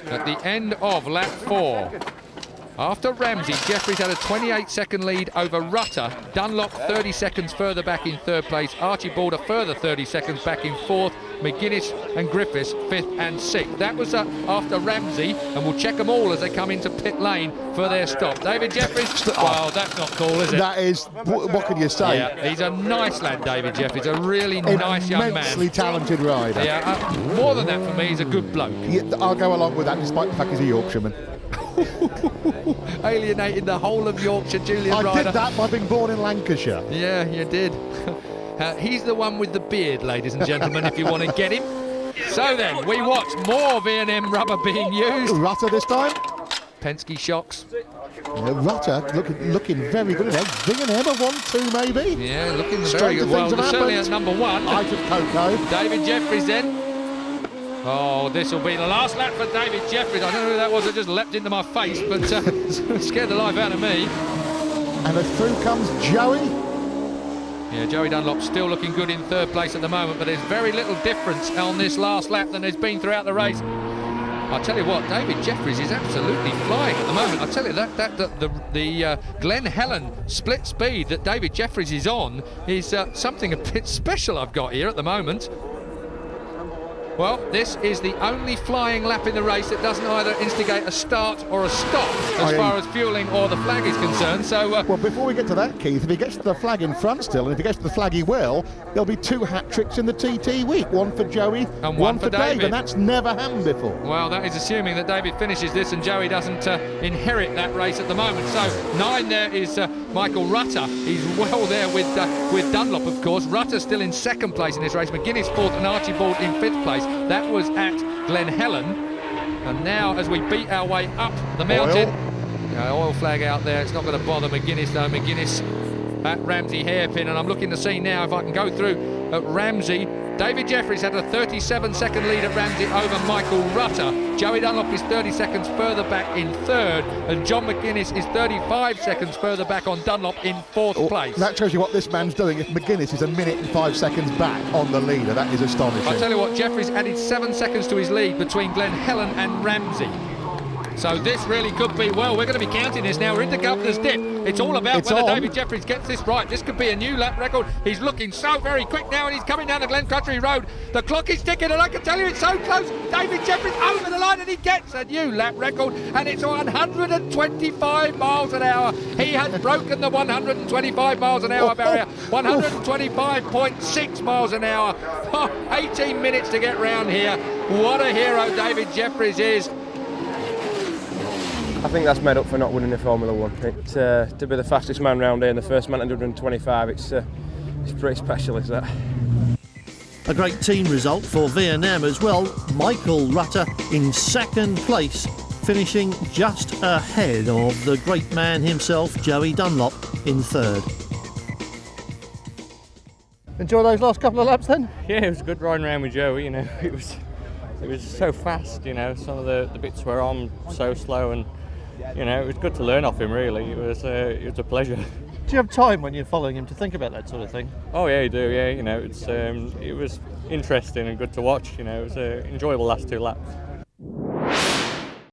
at the end of lap 4. After Ramsey, Jefferies had a 28-second lead over Rutter. Dunlop 30 seconds further back in 3rd place. Archibald a further 30 seconds back in 4th. McGuinness and Griffiths 5th and 6th. That was after Ramsey, and we'll check them all as they come into pit lane for their stop. David Jefferies, well, that's not cool, is it? That is, what can you say? Yeah, he's a nice lad, David Jefferies, a really nice young man. Immensely talented rider. Yeah, more than that for me, he's a good bloke. Yeah, I'll go along with that, despite the fact he's a Yorkshireman. Alienating the whole of Yorkshire, Julian Ryder. I did that by being born in Lancashire. Yeah, you did. He's the one with the beard, ladies and gentlemen, if you want to get him. So then, we watch more V&M rubber being used. Rutter this time. Penske shocks. Rutter looking very good in there. V&M a 1-2 maybe. Yeah, looking very good. Well, certainly at number 1. I took Coco. David Jefferies then. Oh, this will be the last lap for David Jefferies. I don't know who that was that just leapt into my face, but scared the life out of me. And through comes Joey. Yeah, Joey Dunlop still looking good in 3rd place at the moment, but there's very little difference on this last lap than there's been throughout the race. I'll tell you what, David Jefferies is absolutely flying at the moment. I'll tell you the Glen Helen split speed that David Jefferies is on is something a bit special I've got here at the moment. Well, this is the only flying lap in the race that doesn't either instigate a start or a stop as far as fueling or the flag is concerned. So, well, before we get to that, Keith, if he gets to the flag in front still, and if he gets to the flag he will, there'll be 2 hat-tricks in the TT week. One for Joey and one for Dave, and that's never happened before. Well, that is assuming that David finishes this and Joey doesn't inherit that race at the moment. So 9 there is Michael Rutter. He's well there with Dunlop, of course. Rutter still in 2nd place in this race. McGuinness 4th and Archibald in 5th place. That was at Glen Helen. And now as we beat our way up the mountain, oil flag out there, it's not going to bother McGuinness though. McGuinness at Ramsey hairpin, and I'm looking to see now if I can go through at Ramsey. David Jefferies had a 37-second lead at Ramsey over Michael Rutter. Joey Dunlop is 30 seconds further back in 3rd, and John McGuinness is 35 seconds further back on Dunlop in 4th place. That shows you what this man's doing. If McGuinness is 1 minute and 5 seconds back on the leader, that is astonishing. I'll tell you what, Jefferies added 7 seconds to his lead between Glen Helen and Ramsey. So this really could be, well, we're going to be counting this now. We're into Governor's Dip. It's all about whether David Jefferies gets this right. This could be a new lap record. He's looking so very quick now, and he's coming down the Glen Country Road. The clock is ticking, and I can tell you it's so close. David Jefferies over the line, and he gets a new lap record, and it's 125 miles an hour. He has broken the 125 miles an hour barrier. 125.6 miles an hour. 18 minutes to get round here. What a hero David Jefferies is. I think that's made up for not winning the Formula 1. To be the fastest man round here and the first man at 125, it's pretty special, is that? A great team result for V&M as well. Michael Rutter in 2nd place, finishing just ahead of the great man himself, Joey Dunlop, in 3rd. Enjoy those last couple of laps then? Yeah, it was good riding around with Joey, you know. It was so fast, you know. Some of the bits were on so slow, and you know, it was good to learn off him, really. It was a pleasure. Do you have time when you're following him to think about that sort of thing? Oh yeah, you do. Yeah, you know, it was interesting and good to watch. You know, it was an enjoyable last 2 laps.